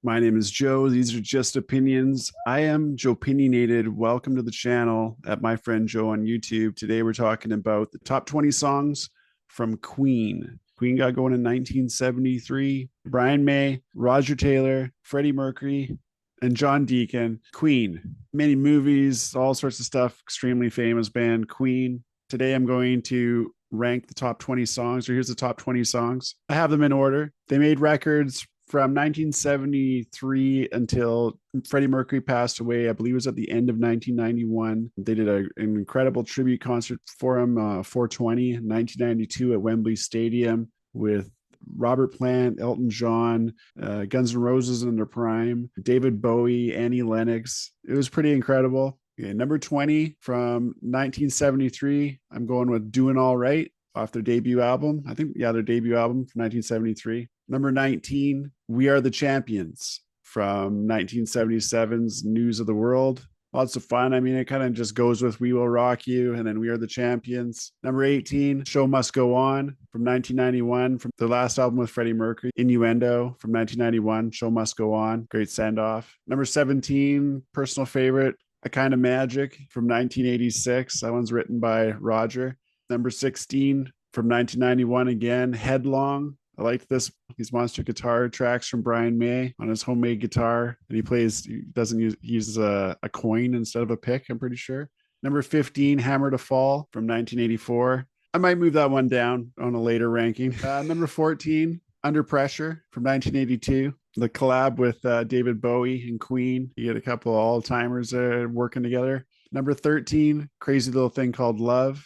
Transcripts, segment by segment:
My name is Joe. These are just opinions. I am Joepinionated. Welcome to the channel at my friend Joe on YouTube. Today we're talking about the top 20 songs from Queen. Queen got going in 1973. Brian May, Roger Taylor, Freddie Mercury, and John Deacon. Queen, many movies, all sorts of stuff. Extremely famous band, Queen. Today I'm going to rank the top 20 songs, or here's the top 20 songs. I have them in order. They made records from 1973 until Freddie Mercury passed away. I believe it was at the end of 1991. They did an incredible tribute concert for him, 420 in 1992 at Wembley Stadium with Robert Plant, Elton John, Guns N' Roses in their prime, David Bowie, Annie Lennox. It was pretty incredible. Okay, number 20 from 1973, I'm going with Doing All Right off their debut album. I think, yeah, their debut album from 1973. Number 19, We Are the Champions from 1977's News of the World. Lots of fun. I mean, it kind of just goes with We Will Rock You and then We Are the Champions. Number 18, Show Must Go On from 1991, from the last album with Freddie Mercury. Innuendo from 1991, Show Must Go On. Great send off. Number 17, personal favorite, A Kind of Magic from 1986. That one's written by Roger. Number 16 from 1991 again, Headlong. I like these monster guitar tracks from Brian May on his homemade guitar. And he doesn't use, he uses a coin instead of a pick, I'm pretty sure. Number 15, Hammer to Fall from 1984. I might move that one down on a later ranking. Number 14, Under Pressure from 1982. The collab with David Bowie and Queen. You get a couple of all-timers working together. Number 13, Crazy Little Thing Called Love,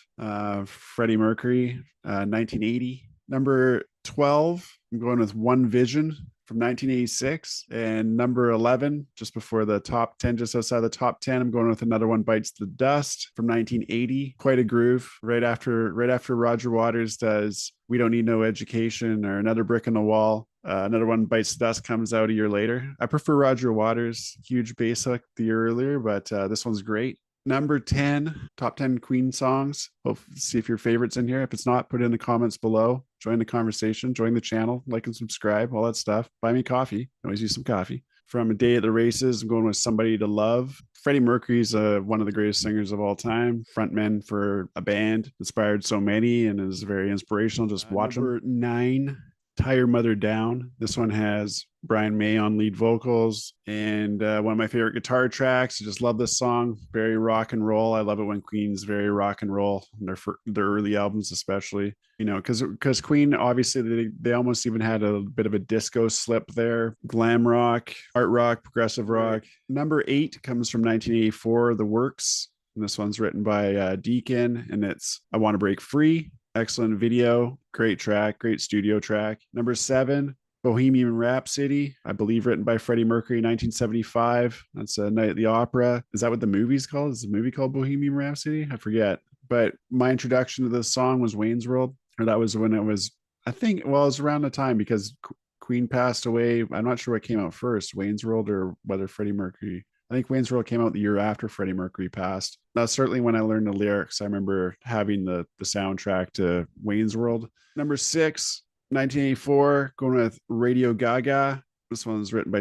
Freddie Mercury, 1980. Number 12, I'm going with One Vision from 1986. And number 11, just before the top 10, just outside the top 10, I'm going with Another One Bites the Dust from 1980. Quite a groove. Right after Roger Waters does We Don't Need No Education or Another Brick in the Wall. Another One Bites the Dust comes out a year later. I prefer Roger Waters' huge bass hook the year earlier, but this one's great. Number 10, top 10 Queen songs. Hope see if your favorites in here. If it's not, put it in the comments below. Join the conversation, join the channel, like and subscribe, all that stuff. Buy me coffee. Always use some coffee. From A Day at the Races, I'm going with Somebody to Love. Freddie Mercury's one of the greatest singers of all time. Frontman for a band, inspired so many, and is very inspirational. Just watch him. Number 9, Tie Your Mother Down. This one has Brian May on lead vocals and one of my favorite guitar tracks. I just love this song. Very rock and roll. I love it when Queen's very rock and roll, their early albums especially. You know, because Queen, obviously they almost even had a bit of a disco slip there. Glam rock, art rock, progressive rock. Number 8 comes from 1984, The Works. And this one's written by Deacon, and it's I Want to Break Free. Excellent video, great track, great studio track. Number 7, Bohemian Rhapsody, I believe written by Freddie Mercury, 1975. That's A Night at the Opera. Is that what the movie's called? Is the movie called Bohemian Rhapsody? I forget. But my introduction to this song was Wayne's World, or that was when it was, I think, well, it was around the time because Queen passed away. I'm not sure what came out first, Wayne's World or whether Freddie Mercury. I think Wayne's World came out the year after Freddie Mercury passed. That's certainly when I learned the lyrics. I remember having the soundtrack to Wayne's World. Number 6, 1984, going with Radio Gaga. This one's written by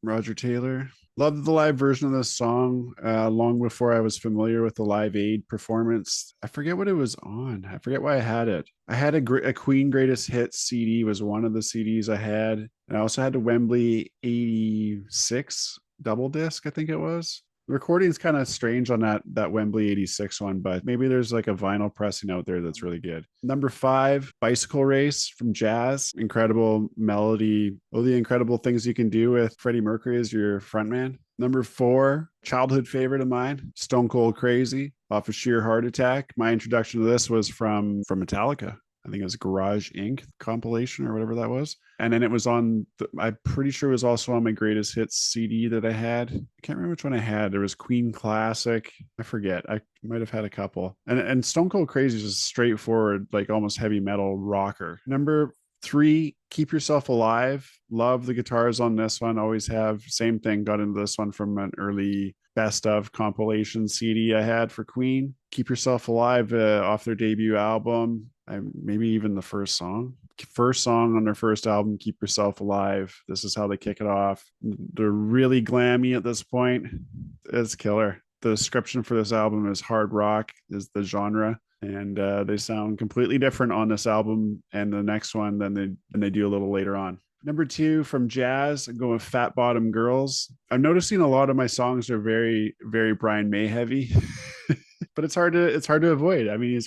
Roger Taylor. Loved the live version of this song long before I was familiar with the Live Aid performance. I forget what it was on. I forget why I had it. I had a Queen Greatest Hits CD was one of the CDs I had. And I also had the Wembley 86 double disc, I think it was. The recording's kind of strange on that Wembley 86 one, but maybe there's like a vinyl pressing out there that's really good. Number 5, Bicycle Race from Jazz. Incredible melody. All the incredible things you can do with Freddie Mercury as your frontman. Number 4, childhood favorite of mine, Stone Cold Crazy off of Sheer Heart Attack. My introduction to this was from Metallica. I think it was Garage Inc. compilation or whatever that was. And then it was I'm pretty sure it was also on my greatest hits CD that I had. I can't remember which one I had. There was Queen Classic. I forget. I might have had a couple. And Stone Cold Crazy is just straightforward, like almost heavy metal rocker. Number 3, Keep Yourself Alive. Love the guitars on this one. Always have. Same thing. Got into this one from an early best of compilation CD I had for Queen. Keep Yourself Alive off their debut album. Maybe even the first song. first song on their first album, Keep Yourself Alive. This is how they kick it off. They're really glammy at this point. It's killer. The description for this album is hard rock, is the genre. And they sound completely different on this album and the next one than they do a little later on. Number 2 from jazz, I'm going with Fat Bottom Girls. I'm noticing a lot of my songs are very, very Brian May heavy, but it's hard to avoid. I mean,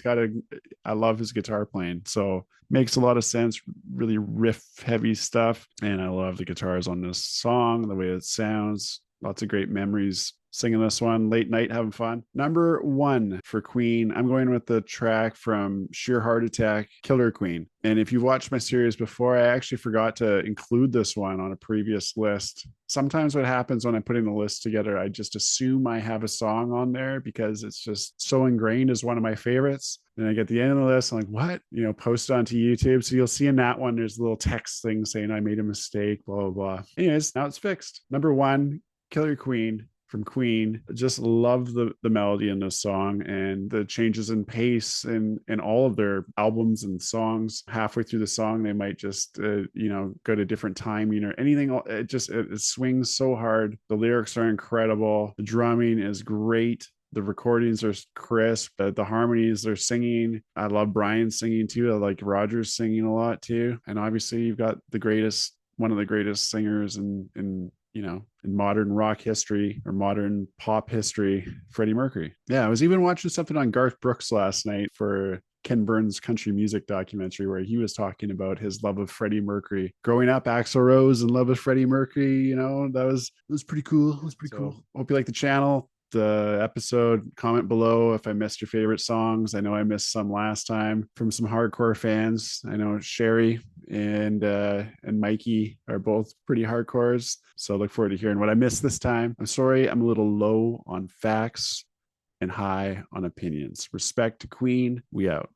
I love his guitar playing, so makes a lot of sense. Really riff heavy stuff, and I love the guitars on this song, the way it sounds. Lots of great memories singing this one, late night, having fun. Number 1 for Queen, I'm going with the track from Sheer Heart Attack, Killer Queen. And if you've watched my series before, I actually forgot to include this one on a previous list. Sometimes what happens when I'm putting the list together, I just assume I have a song on there because it's just so ingrained as one of my favorites. And I get the end of the list, I'm like, what? Post it onto YouTube. So you'll see in that one, there's a little text thing saying I made a mistake, blah, blah, blah. Anyways, now it's fixed. Number 1, Killer Queen from Queen. Just love the melody in this song and the changes in pace and all of their albums and songs. Halfway through the song, they might just go to different timing or anything. It swings so hard. The lyrics are incredible. The drumming is great. The recordings are crisp. The harmonies they're singing. I love Brian singing too. I like Roger's singing a lot too. And obviously you've got one of the greatest singers in modern rock history or modern pop history, Freddie Mercury. Yeah, I was even watching something on Garth Brooks last night for Ken Burns' country music documentary where he was talking about his love of Freddie Mercury. Growing up, Axl Rose and love of Freddie Mercury, that was pretty cool. It was pretty cool. Hope you like the channel. The episode, comment below if I missed your favorite songs. I know I missed some last time from some hardcore fans. I know Sherry and Mikey are both pretty hardcores, so I look forward to hearing what I missed this time. I'm sorry I'm a little low on facts and high on opinions. Respect to Queen. We out.